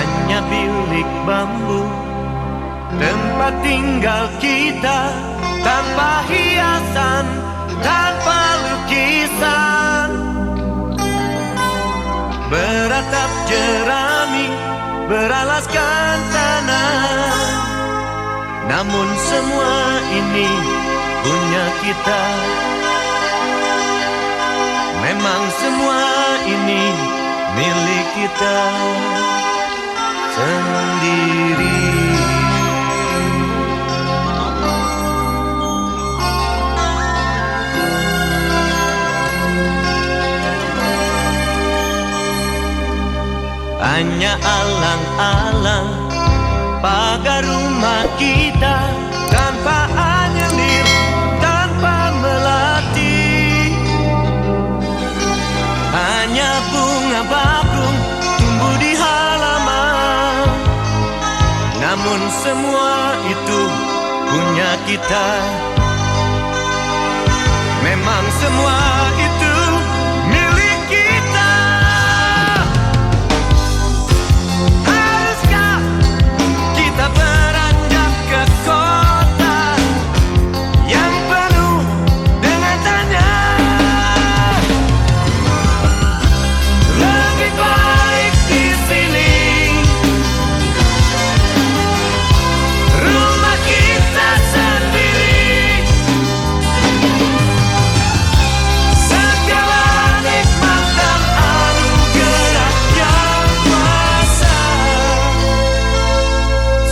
hanya bilik bambu, tempat tinggal kita, tanpa hiasan, tanpa lukisan. Beratap jerami, beralaskan tanah, namun semua ini punya kita. Memang semua ini milik kita sendiri. Hanya alang-alang pagar rumah kita, tanpa anyelir, tanpa melati. Hanya bunga bakung tumbuh di halaman, namun semua itu punya kita. Memang semua itu milik kita. Haruskah kita beranjak ke kota yang penuh dengan tanya? Lebih baik di sini, rumah kita sendiri. Segala nikmat dan anugerah yang kuasa,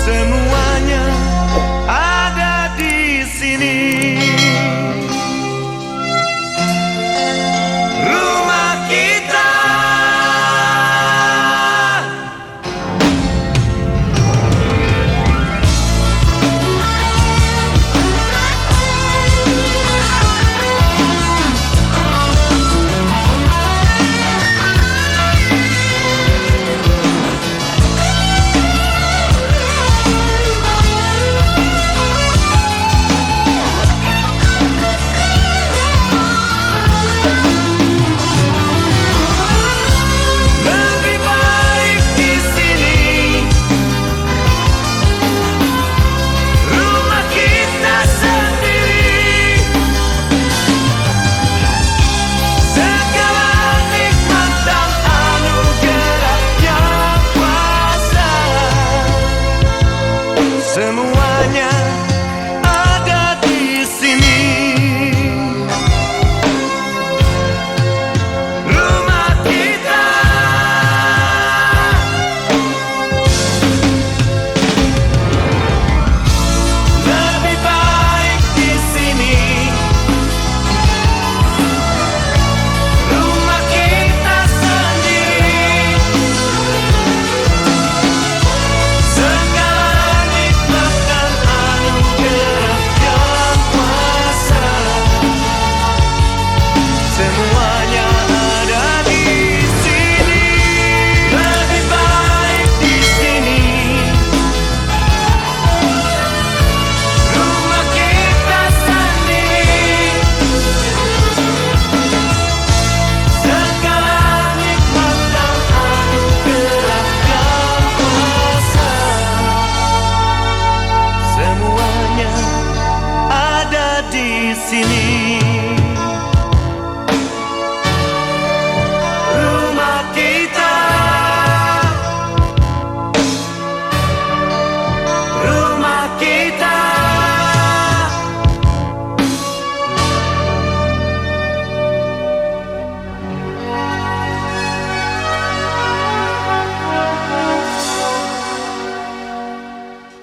semuanya ada di sini. Rumah kita. Lebih baik di sini, rumah kita sendiri. Segala nikmat dan anugerah yang kuasa, semuanya ada di sini. Rumah kita. Lebih baik di sini, rumah kita sendiri. Segala nikmat dan anugerah yang kuasa, semuanya ada di sini. Lebih baik di sini, rumah kita sendiri. Segala nikmat dan anugerah yang kuasa, semuanya ada di sini.